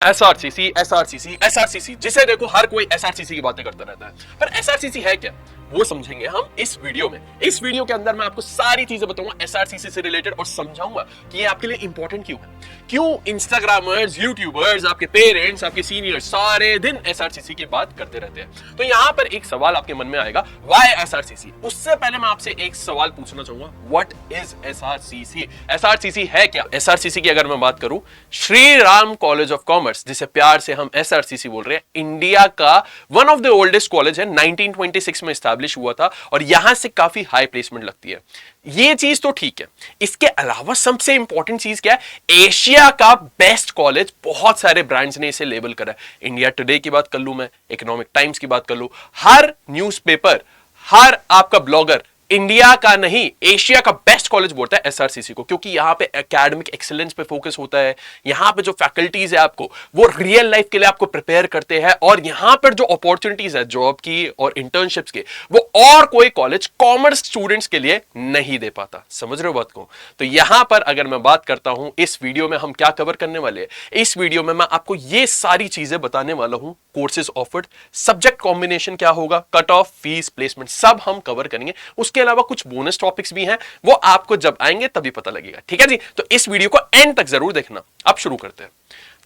SRCC SRCC SRCC, जिसे देखो हर कोई एसआरसीसी की बातें करता रहता है, पर एसआरसीसी है क्या वो समझेंगे हम इस वीडियो में। इस वीडियो के अंदर मैं आपको सारी चीजें बताऊंगा एसआरसीसी से रिलेटेड और समझाऊंगा कि ये आपके लिए इंपॉर्टेंट क्यों है, क्यों इंस्टाग्रामर्स, यूट्यूबर्स, आपके पेरेंट्स, आपके सीनियर्स सारे दिन एसआरसीसी की बात करते रहते हैं। तो यहां पर एक सवाल आपके मन में आएगा, व्हाई एसआरसीसी। उससे पहले मैं आपसे एक सवाल पूछना चाहूंगा, व्हाट इज एसआरसीसी। एसआरसीसी है क्या? एसआरसीसी की अगर मैं बात करूं, Shri Ram college of commerce, जिसे प्यार से हम एसआरसीसी बोल रहे हैं, इंडिया का one of the oldest college है, 1926 में एस्टैब्लिश हुआ था और यहां से काफी हाई प्लेसमेंट लगती है। ये चीज तो ठीक है, इसके अलावा सबसे इंपॉर्टेंट चीज क्या है, एशिया का बेस्ट कॉलेज। बहुत सारे ब्रांड्स ने इसे लेबल करा है। इंडिया टुडे की बात कर लूं, मैं इकोनॉमिक टाइम्स की बात कर लूं, हर न्यूज़पेपर, हर आपका ब्लॉगर इंडिया का नहीं एशिया का बेस्ट कॉलेज बोलता है एसआरसीसी को, क्योंकि यहां पे एकेडमिक एक्सीलेंस पे फोकस होता है। यहां पे जो फैकल्टीज है आपको वो रियल लाइफ के लिए आपको प्रिपेयर करते हैं, और यहां पर जो अपॉर्चुनिटीज है जॉब की और इंटर्नशिप्स के, वो और कोई कॉलेज कॉमर्स स्टूडेंट्स के लिए नहीं दे पाता। समझ रहे हो बात को? तो यहां पर अगर मैं बात करता हूं इस वीडियो में हम क्या कवर करने वाले हैं, इस वीडियो में मैं आपको ये सारी चीजें बताने वाला हूं। कोर्सेज ऑफर्ड, सब्जेक्ट कॉम्बिनेशन क्या होगा, कट ऑफ, फीस, प्लेसमेंट, सब हम कवर करेंगे। उसके अलावा कुछ बोनस टॉपिक्स भी हैं, वो आपको जब आएंगे तभी पता लगेगा। ठीक है जी, तो इस वीडियो को एंड तक जरूर देखना। अब शुरू करते हैं।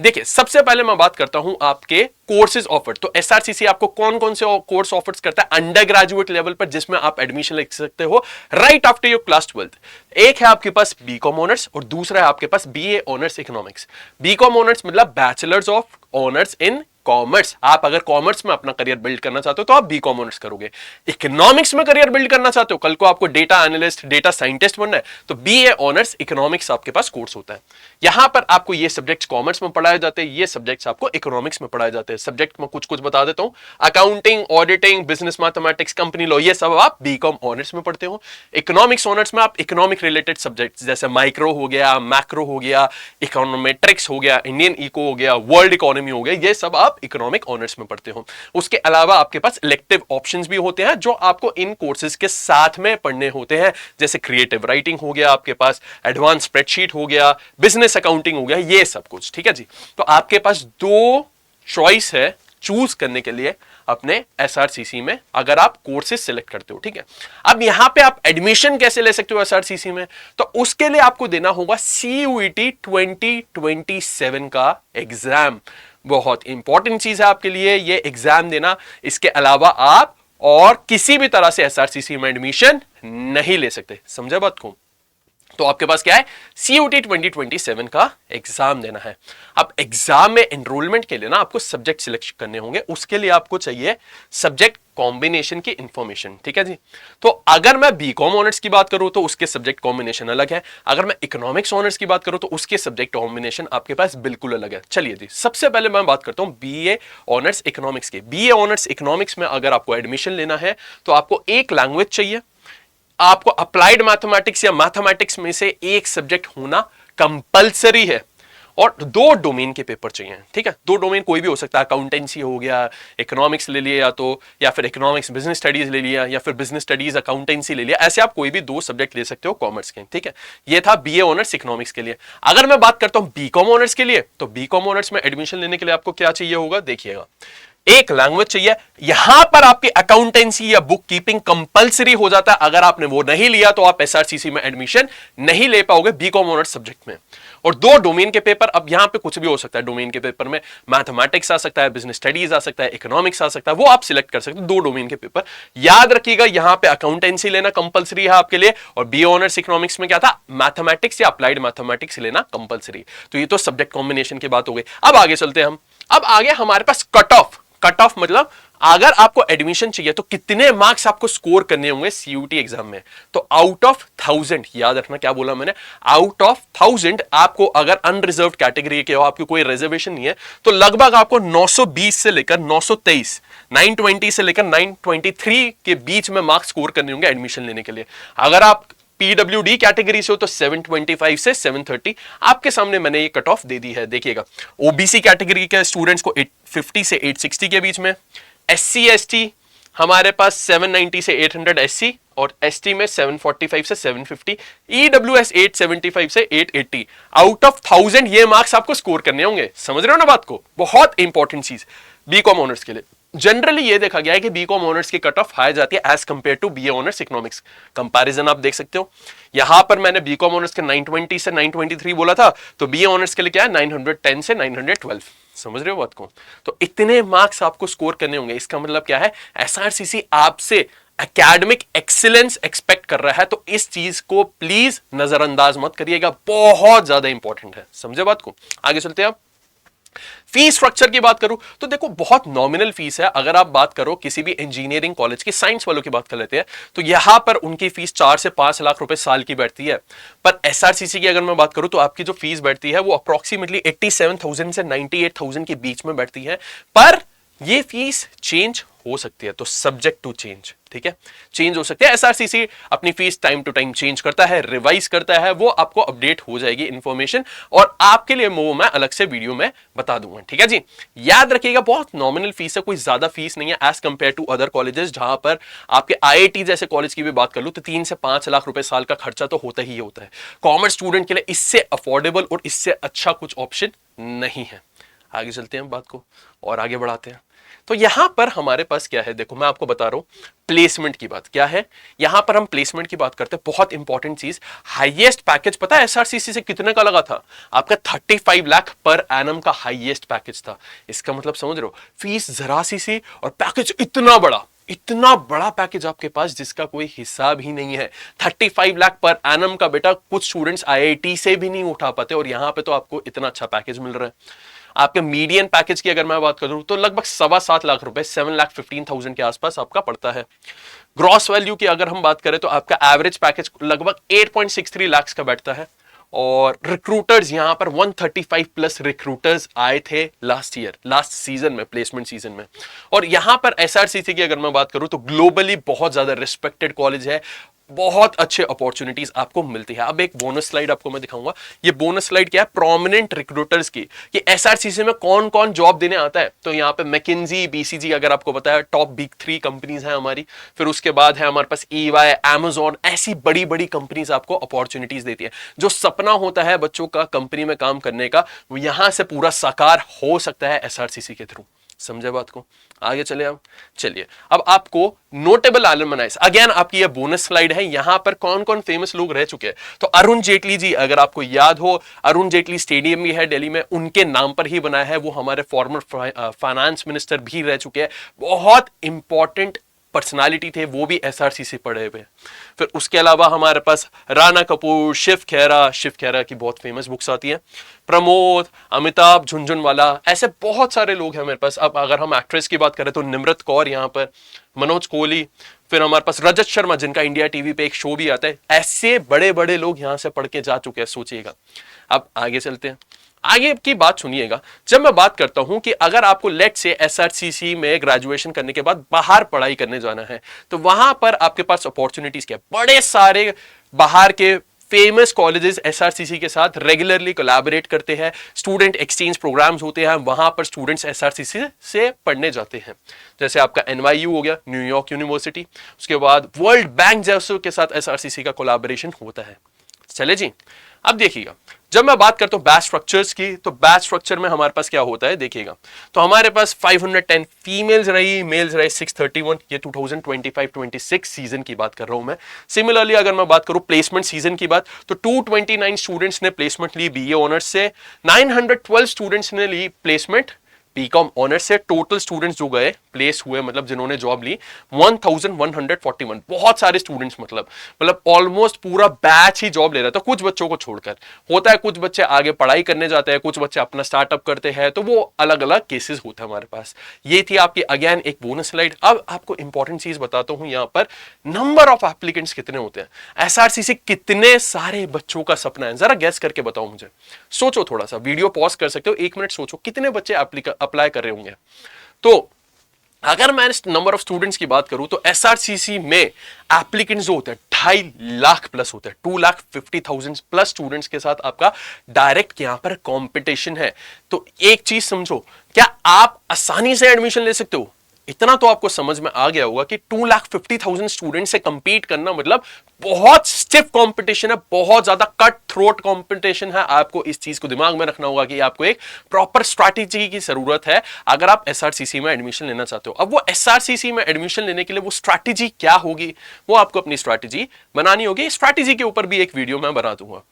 देखिए, सबसे पहले मैं बात करता हूं आपके कोर्सेज ऑफर्ड। तो एसआरसीसी आपको कौन कौन से कोर्स ऑफर्स करता है अंडर ग्रेजुएट लेवल पर, जिसमें आप एडमिशन ले सकते हो right after your class 12th। एक है आपके पास बीकॉम ऑनर्स और दूसरा है आपके पास BA honours economics. BCom honours मतलब bachelors of honours in commerce. आप अगर कॉमर्स में अपना करियर बिल्ड करना चाहते हो तो आप बीकॉम ऑनर्स करोगे। इकोनॉमिक्स में करियर बिल्ड करना चाहते हो, कल को आपको डेटा एनालिस्ट, डेटा साइंटिस्ट बनना है, तो बीए ऑनर्स इकोनॉमिक्स आपके पास कोर्स होता है। यहां पर आपको ये सब्जेक्ट्स कॉमर्स में पढ़ाए जाते हैं, ये सब्जेक्ट्स आपको इकोनॉमिक्स में पढ़ाए जाते हैं। सब्जेक्ट में कुछ कुछ बता देता हूं, accounting, auditing, business mathematics, company law, ये सब आप बीकॉम ऑनर्स में पढ़ते हो। इकोनॉमिक्स ऑनर्स में आप इकोनॉमिक रिलेटेड सब्जेक्ट्स जैसे माइक्रो हो गया, मैक्रो हो गया, इकोनॉमेट्रिक्स हो गया, इंडियन इको हो गया, वर्ल्ड इकोनॉमी हो गया, ये सब आप इकोनॉमिक ऑनर्स में पढ़ते हो। उसके अलावा आपके पास इलेक्टिव ऑप्शंस भी होते हैं जो आपको इन कोर्सेज के साथ में पढ़ने होते हैं, जैसे क्रिएटिव राइटिंग हो गया, आपके पास एडवांस स्प्रेडशीट हो गया, बिजनेस अकाउंटिंग हो गया, ये सब कुछ। ठीक है जी, तो आपके पास दो चॉइस है चूज करने के लिए अपने एसआरसीसी में, अगर आप कोर्सेज सिलेक्ट करते हो। ठीक है, अब यहां पे आप एडमिशन कैसे ले सकते हो एसआरसीसी में, तो उसके लिए आपको देना होगा सीयूईटी 2027 का एग्जाम। बहुत इंपॉर्टेंट चीज है आपके लिए ये एग्जाम देना। इसके अलावा आप और किसी भी तरह से एसआरसीसी में एडमिशन नहीं ले सकते। समझे बात को? तो आपके पास क्या है, सीयूटी 2027 का एग्जाम देना है। अब एग्जाम में एनरोलमेंट के लिए ना आपको सब्जेक्ट सिलेक्ट करने होंगे, उसके लिए आपको चाहिए सब्जेक्ट कॉम्बिनेशन की इंफॉर्मेशन। ठीक है जी, तो अगर मैं बीकॉम ऑनर्स की बात करूं तो उसके सब्जेक्ट कॉम्बिनेशन अलग है, अगर मैं इकोनॉमिक्स ऑनर्स की बात करूं तो उसके सब्जेक्ट कॉम्बिनेशन आपके पास बिल्कुल अलग है। चलिए जी, सबसे पहले मैं बात करता हूं बीए ऑनर्स इकोनॉमिक्स की। बीए ऑनर्स इकोनॉमिक्स में अगर आपको एडमिशन लेना है तो आपको एक लैंग्वेज चाहिए, आपको अप्लाइड मैथमेटिक्स या मैथमेटिक्स में से एक सब्जेक्ट होना कंपलसरी है, और दो डोमेन के पेपर चाहिए। ठीक है, दो डोमेन कोई भी हो सकता है, अकाउंटेंसी हो गया, इकोनॉमिक्स ले लिया या फिर इकोनॉमिक्स बिजनेस स्टडीज ले लिया, या फिर बिजनेस स्टडीज अकाउंटेंसी ले लिया, ऐसे आप कोई भी दो सब्जेक्ट ले सकते हो कॉमर्स के। ठीक है, ये था बीए ऑनर्स इकोनॉमिक्स के लिए। अगर मैं बात करता हूं बीकॉम ऑनर्स के लिए, तो बीकॉम ऑनर्स में एडमिशन लेने के लिए आपको क्या चाहिए होगा, देखिएगा, एक लैंग्वेज चाहिए। यहां पर आपकी अकाउंटेंसी या बुक कीपिंग कंपलसरी हो जाता है, अगर आपने वो नहीं लिया तो आप एसआरसीसी में एडमिशन नहीं ले पाओगे बीकॉम ऑनर्स सब्जेक्ट में। और दो डोमेन के पेपर, अब यहां पे कुछ भी हो सकता है डोमेन के पेपर में, मैथमेटिक्स आ सकता है, बिजनेस स्टडीज आ सकता है, इकोनॉमिक्स आ सकता है, वो आप सिलेक्ट कर सकते हो, दो डोमेन के पेपर। याद रखिएगा, यहां पे अकाउंटेंसी लेना कंपलसरी है आपके लिए, और बीए ऑनर्स इकोनॉमिक्स में क्या था, मैथमेटिक्स या अप्लाइड मैथमेटिक्स लेना कंपलसरी। तो ये तो सब्जेक्ट कॉम्बिनेशन की बात हो गई। अब आगे चलते हैं हम। अब आगे हमारे पास कट ऑफ। कट ऑफ मतलब अगर आपको एडमिशन चाहिए तो कितने मार्क्स आपको स्कोर करने होंगे सीयूटी एग्जाम में। तो आउट ऑफ 1000, याद रखना क्या बोला मैंने, आउट ऑफ 1000 आपको, अगर अनरिजर्व्ड कैटेगरी के हो, आपको कोई रिजर्वेशन नहीं है, तो लगभग आपको 920 से लेकर 923, 920 से लेकर 923 के बीच में मार्क्स स्कोर करने होंगे एडमिशन लेने के लिए। अगर आप पीडब्ल्यूडी कैटेगरी से हो तो 725 से 730। आपके सामने मैंने ये कट ऑफ दे दी है, देखिएगा। ओबीसी कैटेगरी के स्टूडेंट्स को 850 से 860 के बीच में, एससी एसटी हमारे पास 790 से 800 एससी, और एसटी में 745 से 750, ईडब्ल्यूएस 875 से 880। आउट ऑफ 1000 ये मार्क्स आपको स्कोर करने होंगे। समझ रहे हो ना बात को? बहुत इंपॉर्टेंट चीज बीकॉम ऑनर्स के लिए। जनरली ये देखा गया है कि बीकॉम ऑनर्स की कट ऑफ हाई जाती है as compare to BA honours economics. Comparison आप देख सकते हो, यहां पर मैंने बीकॉम ऑनर्स के 920 से 923 बोला था, तो बीए ऑनर्स के लिए क्या है 910 से 912। समझ रहे हो बात को? तो इतने मार्क्स आपको स्कोर करने होंगे। इसका मतलब क्या है, एसआरसीसी आपसे एकेडमिक एक्सीलेंस एक्सपेक्ट कर रहा है, तो इस चीज को प्लीज नजरअंदाज मत करिएगा, बहुत ज्यादा इंपॉर्टेंट है। समझे बात को? आगे चलते हैं आप। फीस स्ट्रक्चर की बात करूं तो देखो बहुत नॉमिनल फीस है। अगर आप बात करो किसी भी इंजीनियरिंग कॉलेज की, साइंस वालों की बात कर लेते हैं, तो यहां पर उनकी फीस 4 से 5 लाख रुपए साल की बैठती है। पर एसआरसीसी की अगर मैं बात करूं तो आपकी जो फीस बैठती है वो अप्रोक्सीमेटली 87,000 से 98,000 के बीच में बैठती है। पर ये फीस चेंज हो सकती है, तो सब्जेक्ट टू चेंज, ठीक है, चेंज हो सकती है। एसआरसीसी अपनी fees time to time change करता है, रिवाइज करता है, वो आपको अपडेट हो जाएगी इंफॉर्मेशन, और आपके लिए वो मैं अलग से वीडियो में बता दूंगा। ठीक है जी, याद रखिएगा बहुत नॉमिनल फीस है, कोई ज्यादा फीस नहीं है as compare to other colleges. जहां पर आपके आईआईटी जैसे कॉलेज की भी बात कर लूं तो 3 से 5 लाख रुपए साल का खर्चा तो होता ही होता है। कॉमर्स स्टूडेंट के लिए इससे अफोर्डेबल और इससे अच्छा कुछ ऑप्शन नहीं है। आगे चलते हैं बात को और आगे बढ़ाते हैं। तो यहां पर हमारे पास क्या है, देखो मैं आपको बता रहा हूं प्लेसमेंट की बात क्या है। यहां पर हम प्लेसमेंट की बात करते हैं, बहुत इंपॉर्टेंट चीज, हाईएस्ट पैकेज पता है एसआरसीसी से कितने का लगा था? आपका 35 लाख पर एनम का हाईएस्ट पैकेज था। इसका मतलब समझ रहे हो, फीस जरा सी और पैकेज इतना बड़ा पैकेज आपके पास जिसका कोई हिसाब ही नहीं है। 35 लाख पर एनम का बेटा कुछ स्टूडेंट्स आईआईटी से भी नहीं उठा पाते, और यहां पे तो आपको इतना अच्छा पैकेज मिल रहा है। आपके मीडियन पैकेज की अगर मैं बात करूं तो लगभग 7.25 लाख रुपए 7,15,000 के आसपास आपका पड़ता है। ग्रॉस वैल्यू की अगर हम बात करें तो आपका एवरेज पैकेज लगभग 8.63 लाख का बैठता है। और रिक्रूटर्स यहां पर 135 प्लस रिक्रूटर्स आए थे लास्ट सीजन में, प्लेसमेंट सीजन में। और यहां पर एसआरसीसी की अगर मैं बात करूं तो ग्लोबली बहुत ज्यादा रिस्पेक्टेड कॉलेज है, बहुत अच्छे अपॉर्चुनिटीज आपको मिलती है। अब एक बोनस स्लाइड आपको मैं दिखाऊंगा। ये बोनस स्लाइड क्या है, प्रोमिनेंट रिक्रूटर्स की, कि एसआरसीसी में कौन कौन जॉब देने आता है। तो यहाँ पे मैकिंजी, बीसीजी अगर आपको पता है टॉप बिग 3 कंपनीज हैं हमारी। फिर उसके बाद है हमारे पास EY, Amazon, ऐसी बड़ी बड़ी कंपनीज आपको अपॉर्चुनिटीज देती है। जो सपना होता है बच्चों का कंपनी में काम करने का, वो यहां से पूरा साकार हो सकता है एसआरसीसी के थ्रू। समझे बात को? आगे चले आप। चलिए अब आपको नोटेबल एलुमनाइज, अगेन आपकी ये बोनस स्लाइड है, यहां पर कौन कौन फेमस लोग रह चुके हैं। तो अरुण जेटली जी, अगर आपको याद हो, अरुण जेटली स्टेडियम भी है दिल्ली में, उनके नाम पर ही बनाया है। वो हमारे फॉर्मर फाइनेंस मिनिस्टर भी रह चुके हैं, बहुत इंपॉर्टेंट पर्सनालिटी थे, वो भी एसआरसीसी पढ़े हुए। फिर उसके अलावा हमारे पास राणा कपूर, शिव खेरा की बहुत फेमस बुक्स आती हैं, प्रमोद, अमिताभ झुनझुनवाला, ऐसे बहुत सारे लोग हैं मेरे पास। अब अगर हम एक्ट्रेस की बात करें तो निम्रत कौर यहाँ पर, मनोज कोहली, फिर हमारे पास रजत शर्मा जिनका इंडिया टीवी पे एक शो भी आता है। ऐसे बड़े बड़े लोग यहां से पढ़ के जा चुके हैं, सोचिएगा। अब आगे चलते हैं, आगे की बात सुनिएगा। जब मैं बात करता हूं कि अगर आपको लेट से एसआरसीसी में ग्रेजुएशन करने के बाद बाहर पढ़ाई करने जाना है, तो वहां पर आपके पास अपॉर्चुनिटीज क्या, बड़े सारे बाहर के फेमस कॉलेजेस एसआरसीसी के साथ रेगुलरली कोलैबोरेट करते हैं। स्टूडेंट एक्सचेंज प्रोग्राम्स होते हैं, वहां पर स्टूडेंट्स एसआरसीसी से पढ़ने जाते हैं। जैसे आपका NYU हो गया, न्यूयॉर्क यूनिवर्सिटी, उसके बाद वर्ल्ड बैंक जैसों के साथ एसआरसीसी का कोलैबोरेशन होता है। चले जी, अब देखिएगा, जब मैं बात करता हूं बैच स्ट्रक्चर्स की, तो बैच स्ट्रक्चर में हमारे पास क्या होता है देखिएगा। तो हमारे पास 510 फीमेल्स रही, मेल्स रहे 631। ये 2025-26 सीजन की बात कर रहा हूं मैं। सिमिलरली अगर मैं बात करूं प्लेसमेंट सीजन की बात, तो 229 स्टूडेंट्स ने प्लेसमेंट ली बीए ऑनर्स से, 912 स्टूडेंट्स ने ली प्लेसमेंट बीकॉम ऑनर्स से। टोटल स्टूडेंट्स जो गए प्लेस हुए, मतलब जिन्होंने जॉब ली, 1141। बहुत सारे स्टूडेंट्स, मतलब ऑलमोस्ट पूरा बैच ही जॉब ले रहा था, कुछ बच्चों को छोड़कर। होता है कुछ बच्चे आगे पढ़ाई करने जाते हैं, कुछ बच्चे अपना स्टार्टअप करते हैं, तो वो अलग अलग केसेस होते हैं हमारे पास। ये थी आपकी अगेन एक बोनस स्लाइड। अब आपको इंपॉर्टेंट चीज बताता हूं, यहां पर नंबर ऑफ एप्लीकेंट्स कितने होते हैं। एसआरसीसी कितने सारे बच्चों का सपना है, जरा गैस करके बताओ मुझे। सोचो, थोड़ा सा वीडियो पॉज कर सकते हो, 1 मिनट सोचो, कितने बच्चे अप्लाई कर रहे होंगे। तो अगर मैं नंबर ऑफ स्टूडेंट्स की बात करूं तो एसआरसीसी में एप्लीकेंट्स जो होते हैं 2.5 लाख प्लस होते हैं, 2,50,000 प्लस स्टूडेंट्स के साथ आपका डायरेक्ट यहां पर कंपटीशन है। तो एक चीज समझो, क्या आप आसानी से एडमिशन ले सकते हो? इतना तो आपको समझ में आ गया होगा कि 2,50,000 स्टूडेंट से कंपीट करना मतलब बहुत स्टिफ कंपटीशन है, बहुत ज्यादा कट थ्रोट कंपटीशन है। आपको इस चीज को दिमाग में रखना होगा कि आपको एक प्रॉपर स्ट्रैटेजी की जरूरत है अगर आप एसआरसीसी में एडमिशन लेना चाहते हो। अब वो एसआरसीसी में एडमिशन लेने के लिए वो स्ट्रैटेजी क्या होगी, वो आपको अपनी स्ट्रैटेजी बनानी होगी। स्ट्रैटेजी के ऊपर भी एक वीडियो मैं बना दूंगा।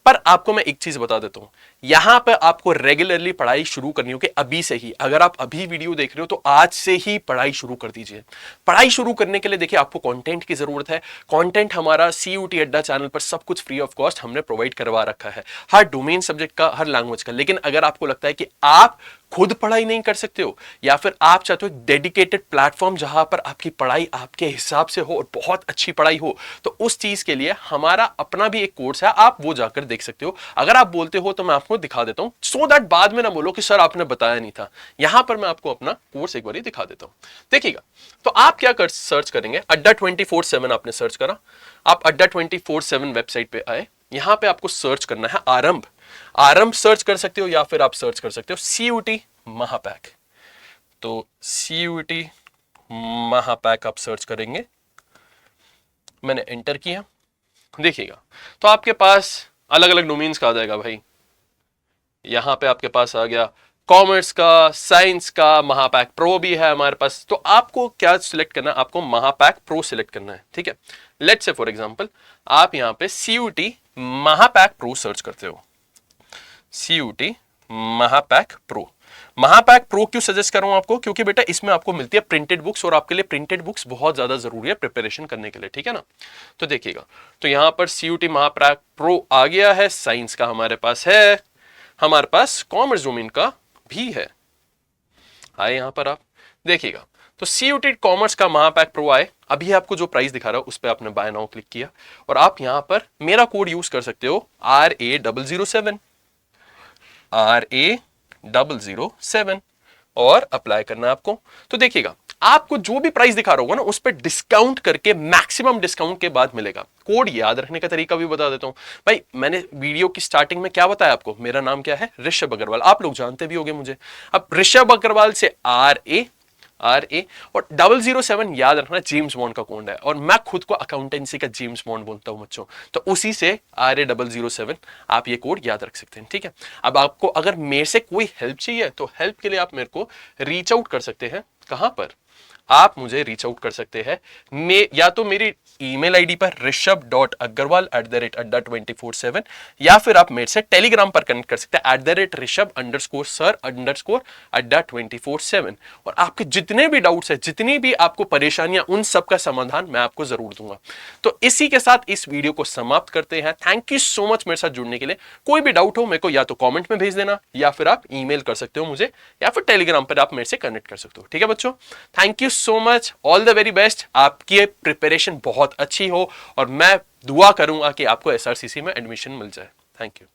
पर आपको मैं एक चीज बता देता हूं, यहां पर आपको रेगुलरली पढ़ाई शुरू करनी होगी अभी से ही। अगर आप अभी वीडियो देख रहे हो तो आज से ही पढ़ाई शुरू कर दीजिए। पढ़ाई शुरू करने के लिए देखिए आपको कंटेंट की जरूरत है। कंटेंट हमारा CUET अड्डा चैनल पर सब कुछ फ्री ऑफ कॉस्ट हमने प्रोवाइड करवा रखा है, हर डोमेन सब्जेक्ट का, हर लैंग्वेज का। लेकिन अगर आपको लगता है कि आप खुद पढ़ाई नहीं कर सकते हो या फिर आप चाहते हो एक डेडिकेटेड प्लेटफॉर्म जहां पर आपकी पढ़ाई आपके हिसाब से हो और बहुत अच्छी पढ़ाई हो, तो उस चीज के लिए हमारा अपना भी एक कोर्स है, आप वो जाकर देख सकते हो। अगर आप बोलते हो तो मैं आपको दिखा देता हूं, सो दैट बाद में ना बोलो कि सर आपने बताया नहीं था। यहां पर मैं आपको अपना कोर्स एक बार दिखा देता हूं, देखिएगा। तो आप क्या कर सर्च करेंगे, अड्डा 24/7 आपने सर्च करा, आप अड्डा 24/7 वेबसाइट पे आए। यहां पे आपको सर्च करना है आरंभ। आरंभ सर्च कर सकते हो या फिर आप सर्च कर सकते हो CUET महापैक। तो CUET महापैक आप सर्च करेंगे, मैंने एंटर किया, देखिएगा तो आपके पास अलग अलग डोमेन्स का आ जाएगा भाई। यहां पे आपके पास आ गया कॉमर्स का, साइंस का, महापैक प्रो भी है हमारे पास। तो आपको क्या सिलेक्ट करना है, आपको महापैक प्रो सिलेक्ट करना है, ठीक है। लेट्स से फॉर एग्जांपल आप यहां पे CUET महापैक प्रो सर्च करते हो, CUET महापैक प्रो। महापैक प्रो क्यों सजेस्ट कर रहा हूं आपको, क्योंकि बेटा इसमें आपको मिलती है प्रिंटेड बुक्स, और आपके लिए प्रिंटेड बुक्स बहुत ज्यादा जरूरी है प्रिपरेशन करने के लिए, ठीक है ना। तो देखिएगा, तो यहां पर CUET महापैक प्रो आ गया है, साइंस का हमारे पास है, हमारे पास कॉमर्स डोमेन का भी है। आए यहां पर आप देखिएगा, तो CUET कॉमर्स का महापैक प्रो आए। अभी आपको जो प्राइस दिखा रहा है उस पर आपने बाय नाउ क्लिक किया और आप यहां पर मेरा कोड यूज कर सकते हो RA007 RA007 और अप्लाई करना है आपको। तो देखिएगा आपको जो भी प्राइस दिखा रहा होगा ना उस पर डिस्काउंट करके मैक्सिमम डिस्काउंट के बाद मिलेगा। कोड याद रखने का तरीका भी बता देता हूं भाई। मैंने वीडियो की स्टार्टिंग में क्या बताया आपको, मेरा नाम क्या है, ऋषभ अग्रवाल, आप लोग जानते भी होंगे मुझे। अब ऋषभ अग्रवाल से RA और 007 याद रखना जेम्स बॉन्ड का कोड है, और मैं खुद को अकाउंटेंसी का जेम्स बॉन्ड बोलता हूं बच्चों, तो उसी से RA007 आप ये कोड याद रख सकते हैं, ठीक है। अब आपको अगर मेरे से कोई हेल्प चाहिए तो हेल्प के लिए आप मेरे को रीच आउट कर सकते हैं। कहां पर आप मुझे रीच आउट कर सकते हैं, या तो मेरी ईमेल आईडी पर rishabh.agarwal@adda24/7, या फिर आप मेरे से टेलीग्राम पर कनेक्ट कर सकते हैं @rishabh_sir_adda24/7। और आपके जितने भी डाउट्स है, जितनी भी आपको परेशानियां, उन सब का समाधान मैं आपको जरूर दूंगा। तो इसी के साथ इस वीडियो को समाप्त करते हैं। थैंक यू सो मच मेरे साथ जुड़ने के लिए। कोई भी डाउट हो मेरे को या तो कॉमेंट में भेज देना, या फिर आप ईमेल कर सकते हो मुझे, या फिर टेलीग्राम पर आप मेरे से कनेक्ट कर सकते हो, ठीक है बच्चों। Thank you so much, all the very best. आपकी प्रिपरेशन बहुत अच्छी हो और मैं दुआ करूंगा कि आपको SRCC में एडमिशन मिल जाए। Thank you.